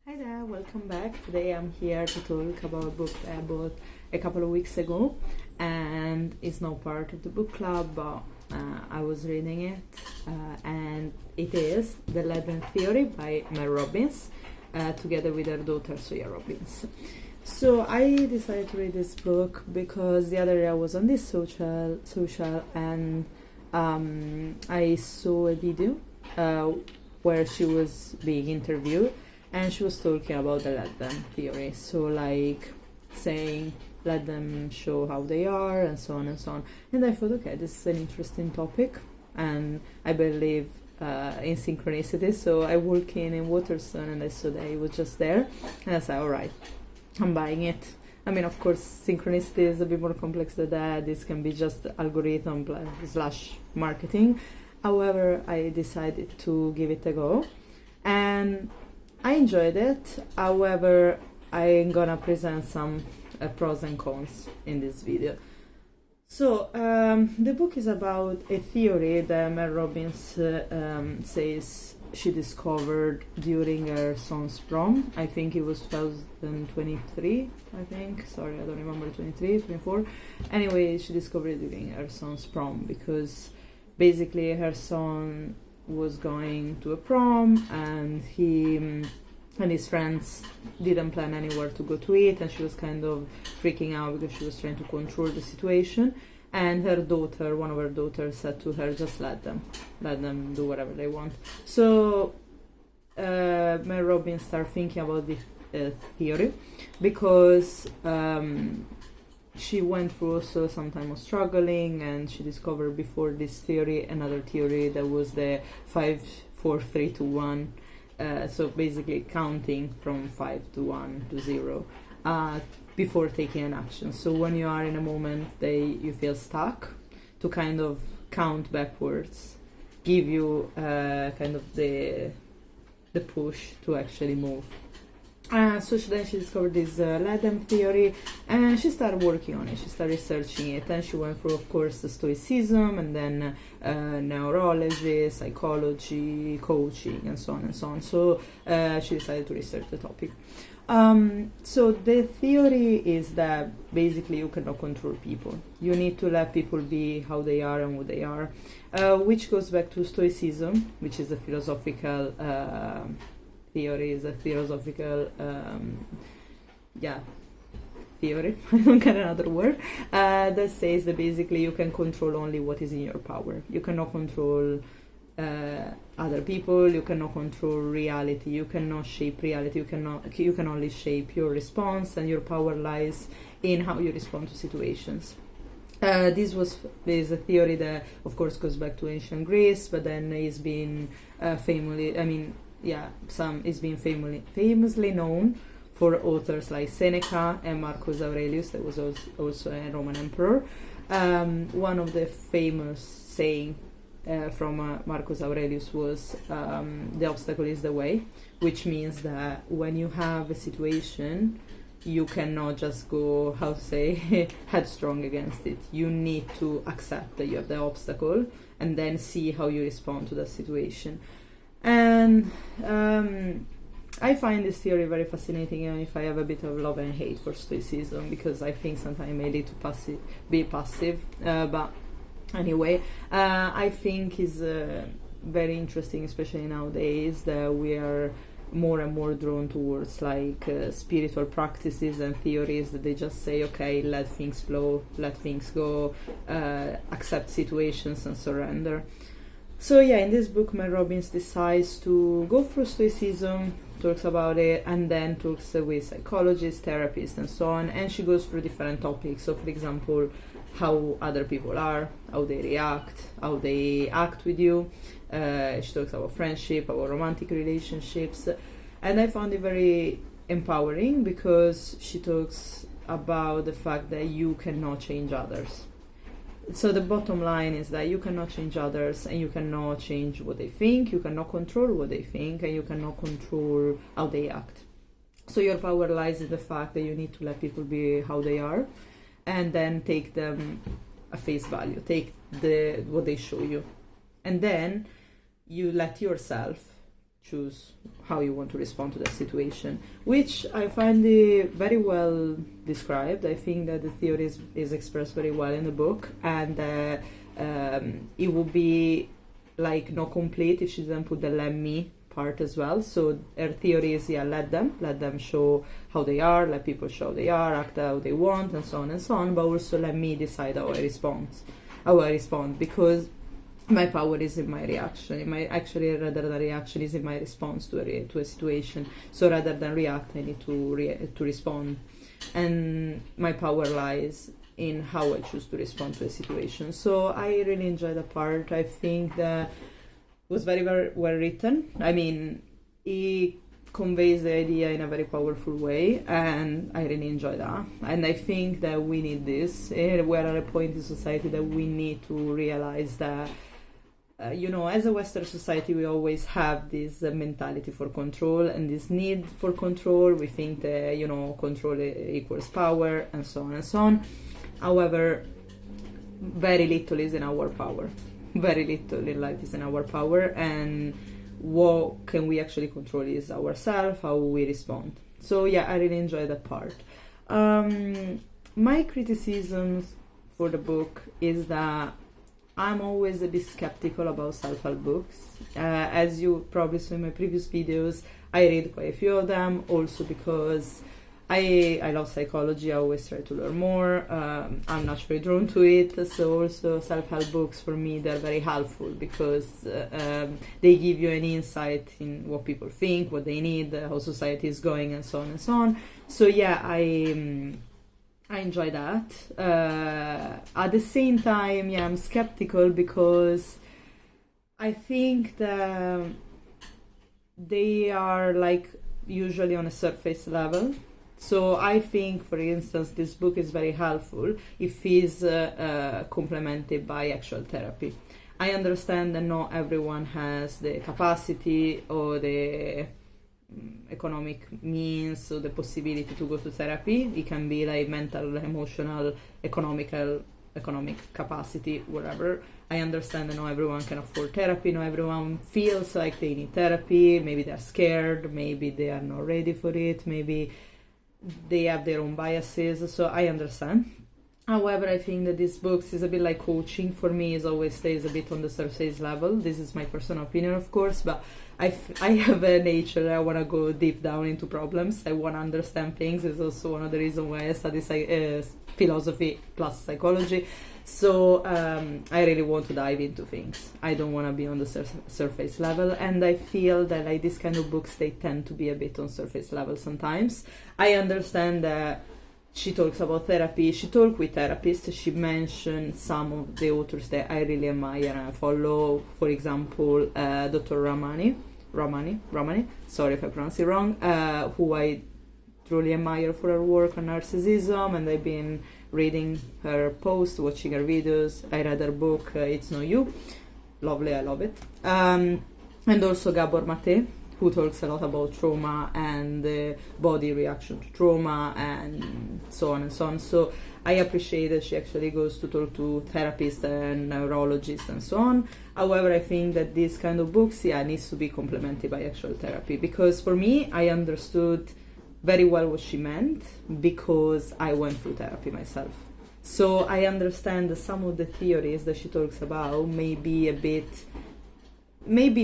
Hi there, welcome back. Today I'm here to talk about a book that I bought a couple of weeks ago, and it's not part of the book club, but I was reading it, and it is The Latent Theory by Mel Robbins, together with her daughter Sawyer Robbins. So I decided to read this book because the other day I was on this social and I saw a video where she was being interviewed, and she was talking about the let them theory. So like saying let them show how they are and so on and so on. And I thought, okay, this is an interesting topic, and I believe in synchronicity. So I walked in Waterstone and I saw that it was just there, and I said, all right, I'm buying it. I mean, of course, synchronicity is a bit more complex than that. This can be just algorithm / marketing. However, I decided to give it a go, and I enjoyed it. However, I'm gonna present some pros and cons in this video. So, the book is about a theory that Mel Robbins says she discovered during her son's prom. I think it was 2023, I think. Sorry, I don't remember, 23, 24. Anyway, she discovered it during her son's prom because basically her son was going to a prom, and he and his friends didn't plan anywhere to go to it, and she was kind of freaking out because she was trying to control the situation. And her daughter, one of her daughters, said to her, just let them do whatever they want. So Mel Robbins started thinking about this theory because she went through also some time of struggling, and she discovered before this theory another theory that was the 5, 4, 3, 2, 1. So basically counting from 5 to 1 to 0 before taking an action. So when you are in a moment that you feel stuck, to kind of count backwards, give you kind of the push to actually move. So then she discovered this let them theory, and she started working on it. She started researching it, and she went through, of course, the Stoicism, and then neurology, psychology, coaching, and so on and so on. So she decided to research the topic. So the theory is that basically you cannot control people. You need to let people be how they are and what they are, which goes back to Stoicism, which is a philosophical theory, is a philosophical theory, I don't get another word, that says that basically you can control only what is in your power. You cannot control other people, you cannot control reality, you cannot shape reality, you can only shape your response, and your power lies in how you respond to situations. This is a theory that of course goes back to ancient Greece, but then is being it's been famously known for authors like Seneca and Marcus Aurelius, that was also a Roman emperor. One of the famous saying from Marcus Aurelius was, the obstacle is the way, which means that when you have a situation, you cannot just go, headstrong against it. You need to accept that you have the obstacle and then see how you respond to that situation. And I find this theory very fascinating, even if I have a bit of love and hate for Stoicism, because I think sometimes it may lead to be passive. But anyway, I think is very interesting, especially nowadays, that we are more and more drawn towards spiritual practices and theories that they just say, okay, let things flow, let things go, accept situations and surrender. So yeah, in this book, Mel Robbins decides to go through Stoicism, talks about it, and then talks with psychologists, therapists, and so on. And she goes through different topics. So, for example, how other people are, how they react, how they act with you. She talks about friendship, about romantic relationships. And I found it very empowering because she talks about the fact that you cannot change others. So the bottom line is that you cannot change others, and you cannot change what they think, you cannot control what they think, and you cannot control how they act. So your power lies in the fact that you need to let people be how they are, and then take them at face value, take what they show you. And then you let yourself choose how you want to respond to the situation, which I find it very well described. I think that the theory is expressed very well in the book, and it would be like not complete if she didn't put the let me part as well. So her theory is, yeah, let them show how they are, let people show they are, act how they want, and so on, but also let me decide how I respond, because my power is in my reaction. Rather than reaction, is in my response to a situation. So rather than react, I need to respond, and my power lies in how I choose to respond to a situation. So I really enjoyed that part. I think that was very, very well written. I mean, it conveys the idea in a very powerful way, and I really enjoy that. And I think that we need this. We're at a point in society that we need to realize that, as a Western society, we always have this mentality for control and this need for control. We think that, control equals power, and so on and so on. However, very little is in our power. Very little in life is in our power, and what can we actually control is ourselves, how we respond. So yeah, I really enjoy that part. My criticisms for the book is that I'm always a bit skeptical about self-help books. As you probably saw in my previous videos, I read quite a few of them, also because I love psychology. I always try to learn more. I'm naturally drawn to it. So also self-help books, for me, they're very helpful because they give you an insight in what people think, what they need, how society is going, and so on and so on. So yeah, I enjoy that. At the same time, yeah, I'm skeptical because I think that they are like usually on a surface level. So I think, for instance, this book is very helpful if it's complemented by actual therapy. I understand that not everyone has the capacity or the economic means or the possibility to go to therapy. It can be like mental, emotional, economic capacity, whatever. I understand that not everyone can afford therapy, not everyone feels like they need therapy, maybe they're scared, maybe they are not ready for it, maybe they have their own biases, so I understand. However, I think that this book is a bit like coaching. For me, it always stays a bit on the surface level. This is my personal opinion, of course, but I have a nature. I want to go deep down into problems. I want to understand things. It's also one of the reasons why I study philosophy plus psychology. So I really want to dive into things. I don't want to be on the surface level, and I feel that like this kind of books, they tend to be a bit on surface level sometimes. I understand that she talks about therapy. She talks with therapists. She mentioned some of the authors that I really admire and I follow. For example, Dr. Ramani. Sorry if I pronounce it wrong. Who I truly admire for her work on narcissism, and I've been reading her posts, watching her videos. I read her book, It's Not You. Lovely, I love it. And also Gabor Mate, who talks a lot about trauma and the body reaction to trauma and so on and so on. So I appreciate that she actually goes to talk to therapists and neurologists and so on. However, I think that these kind of books, needs to be complemented by actual therapy, because for me, I understood very well what she meant because I went through therapy myself. So I understand that some of the theories that she talks about may be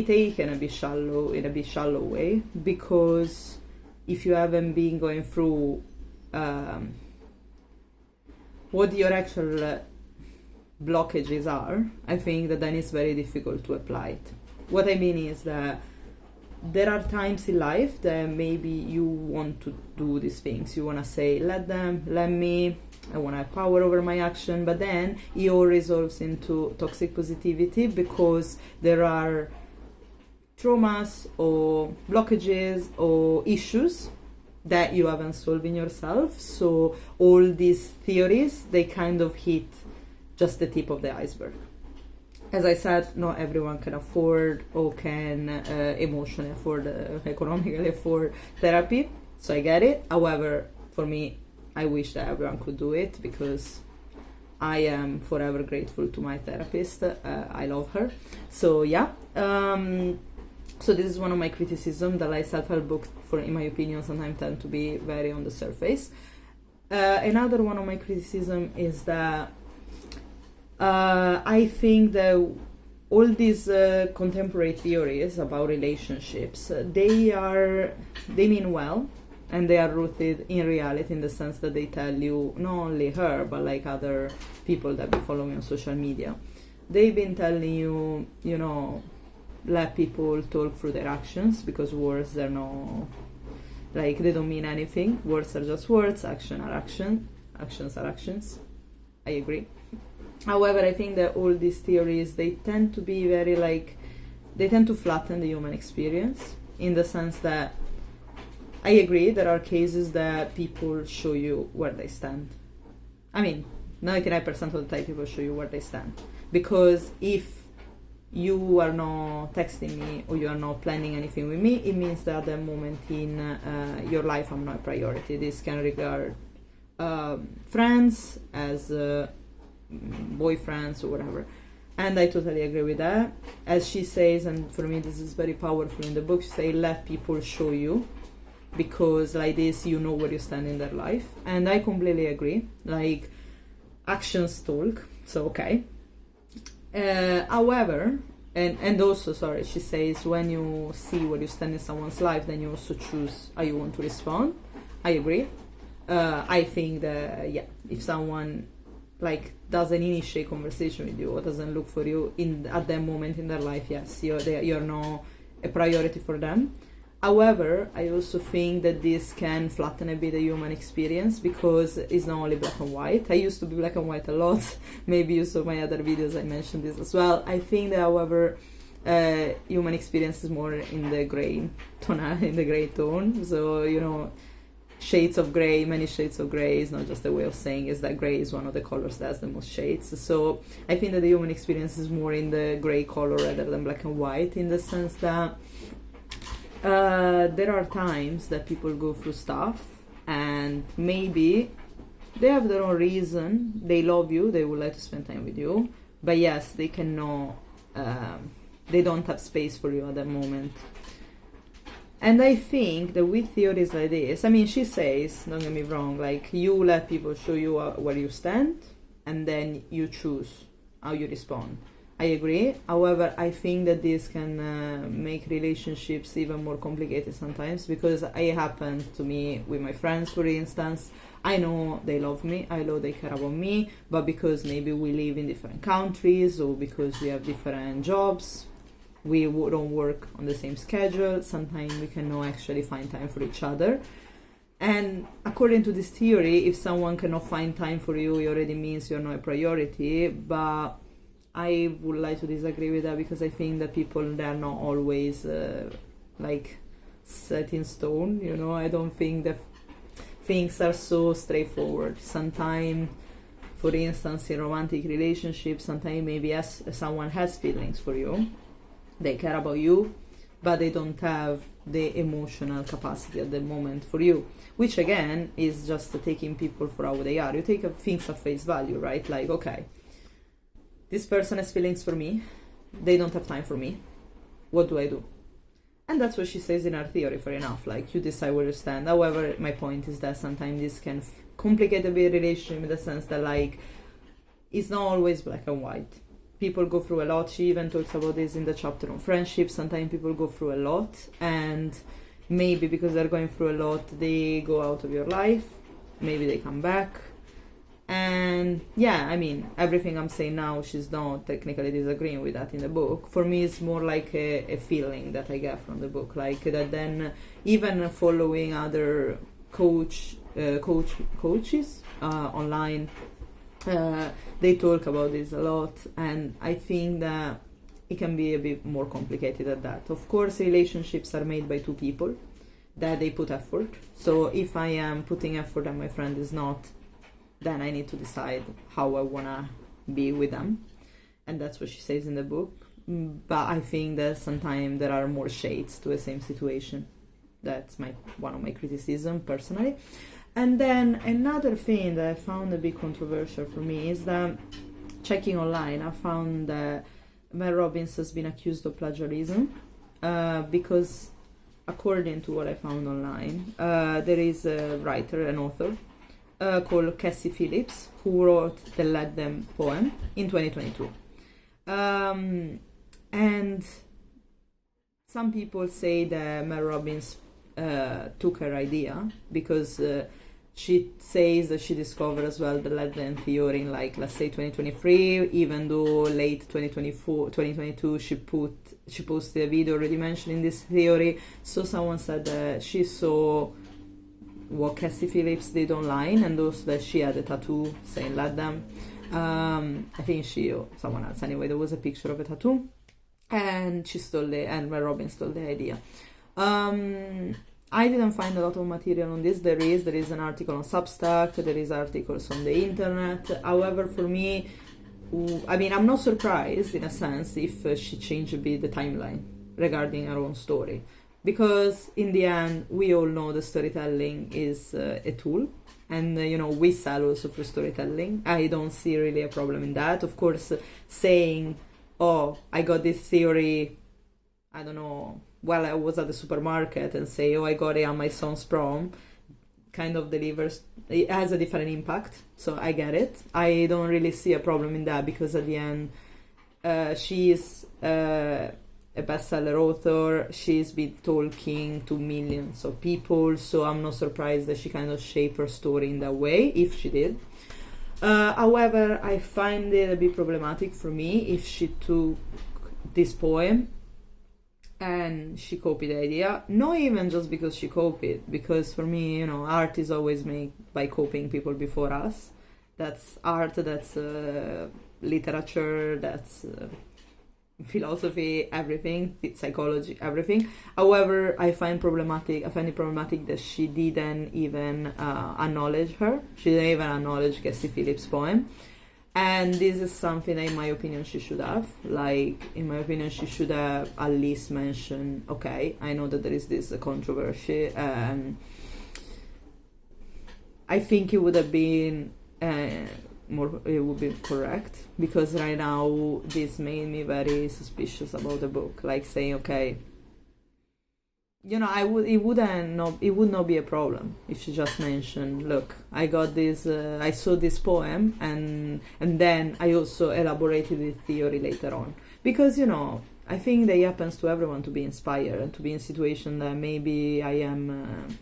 taken a bit shallow, in a bit shallow way, because if you haven't been going through what your actual blockages are, I think that then it's very difficult to apply it. What I mean is that there are times in life that maybe you want to do these things. You want to say, let me, I want to have power over my action, but then it all resolves into toxic positivity because there are traumas or blockages or issues that you haven't solved in yourself. So all these theories, they kind of hit just the tip of the iceberg. As I said, not everyone can afford or can emotionally afford, economically afford therapy, so I get it. However, for me, I wish that everyone could do it because I am forever grateful to my therapist. I love her. So yeah, So this is one of my criticisms, that like self-help books, for in my opinion, sometimes tend to be very on the surface. Another one of my criticism is that I think that all these contemporary theories about relationships, they mean well, and they are rooted in reality, in the sense that they tell you, not only her, but like other people that be following on social media, they've been telling you, you know, let people talk through their actions, because words, they're no, like, they don't mean anything. Words are just words, actions are actions. I agree. However, I think that all these theories, they tend to be very like, they tend to flatten the human experience, in the sense that I agree there are cases that people show you where they stand. I mean, 99% of the time people show you where they stand. Because if you are not texting me or you are not planning anything with me, it means that at the moment in your life I'm not a priority. This can regard friends as boyfriends or whatever. And I totally agree with that. As she says, and for me this is very powerful in the book, she says, let people show you, because like this you know where you stand in their life. And I completely agree. Like, actions talk, so okay. However, and also, sorry, she says, when you see where you stand in someone's life, then you also choose how you want to respond. I agree. I think that, yeah, if someone like doesn't initiate conversation with you or doesn't look for you at that moment in their life, yes, you're not a priority for them. However, I also think that this can flatten a bit the human experience, because it's not only black and white. I used to be black and white a lot. Maybe you saw my other videos, I mentioned this as well. I think that, however, human experience is more in the gray tone. So, you know, shades of gray, many shades of gray is not just a way of saying is that gray is one of the colors that has the most shades. So I think that the human experience is more in the gray color rather than black and white, in the sense that there are times that people go through stuff and maybe they have their own reason, they love you, they would like to spend time with you, but yes, they cannot, they don't have space for you at that moment. And I think that with theories like this, I mean, she says, don't get me wrong, like, you let people show you where you stand, and then you choose how you respond. I agree. However, I think that this can make relationships even more complicated sometimes, because it happens to me with my friends, for instance. I know they love me, I know they care about me, but because maybe we live in different countries or because we have different jobs, we don't work on the same schedule, sometimes we cannot actually find time for each other. And according to this theory, if someone cannot find time for you, it already means you're not a priority. But I would like to disagree with that, because I think that people, they're not always like set in stone, you know. I don't think that things are so straightforward. Sometimes, for instance, in romantic relationships, sometimes maybe someone has feelings for you, they care about you, but they don't have the emotional capacity at the moment for you, which again is just taking people for how they are. You take things at face value, right? Like, okay, this person has feelings for me, they don't have time for me, what do I do? And that's what she says in her theory, fair enough, like, you decide where you stand. However, my point is that sometimes this can complicate a bit relationship, in the sense that, like, it's not always black and white. People go through a lot. She even talks about this in the chapter on friendship. Sometimes people go through a lot, and maybe because they're going through a lot, they go out of your life, maybe they come back. And yeah, I mean, everything I'm saying now, she's not technically disagreeing with that in the book. For me, it's more like a feeling that I get from the book, like that. Then even following other coaches online, they talk about this a lot, and I think that it can be a bit more complicated than that. Of course, relationships are made by two people, that they put effort. So if I am putting effort and my friend is not, then I need to decide how I wanna be with them. And that's what she says in the book. But I think that sometimes there are more shades to the same situation. That's one of my criticism personally. And then another thing that I found a bit controversial for me is that, checking online, I found that Mel Robbins has been accused of plagiarism. because according to what I found online, there is a writer, an author, called Cassie Phillips, who wrote the Let Them poem in 2022. And some people say that Mel Robbins took her idea because she says that she discovered as well the Let Them theory in, like, let's say 2023, even though late 2022 she posted a video already mentioning this theory. So someone said that she saw what Cassie Phillips did online, and also that she had a tattoo saying Let Them. I think she or someone else, anyway, there was a picture of a tattoo, and and Mel Robbins stole the idea. I didn't find a lot of material on this. There is an article on Substack, there is articles on the internet. However, for me, I mean, I'm not surprised in a sense if she changed a bit the timeline regarding her own story, because in the end we all know the storytelling is a tool, and we sell also for storytelling. I don't see really a problem in that. Of course, saying, oh, I got this theory, I don't know, while I was at the supermarket, and say, oh, I got it on my son's prom, kind of delivers, it has a different impact. So I get it. I don't really see a problem in that, because at the end she is a bestseller author, she's been talking to millions of people, so I'm not surprised that she kind of shaped her story in that way, if she did. However, I find it a bit problematic for me if she took this poem and she copied the idea, not even just because she copied, because for me, art is always made by copying people before us. That's art, that's literature, that's philosophy, everything, psychology, everything. However, I find it problematic that she didn't even acknowledge her. She didn't even acknowledge Cassie Phillips' poem. And this is something that, in my opinion, she should have. In my opinion, she should have at least mentioned, okay, I know that there is this controversy. I think it would have been it would be correct, because right now this made me very suspicious about the book. Like saying, okay, it would not be a problem if she just mentioned, look, I got this, I saw this poem, and then I also elaborated the theory later on. Because, I think that it happens to everyone to be inspired and to be in a situation that maybe I am,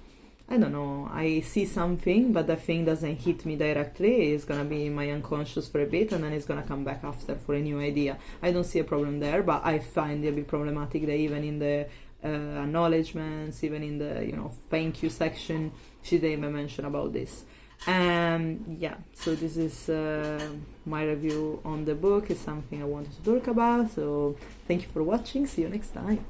I don't know, I see something, but the thing doesn't hit me directly. It's gonna be in my unconscious for a bit, and then it's gonna come back after for a new idea. I don't see a problem there, but I find it a bit problematic that even in the acknowledgements, even in the thank you section, she didn't even mention about this. Yeah, so this is my review on the book. It's something I wanted to talk about, so thank you for watching. See you next time.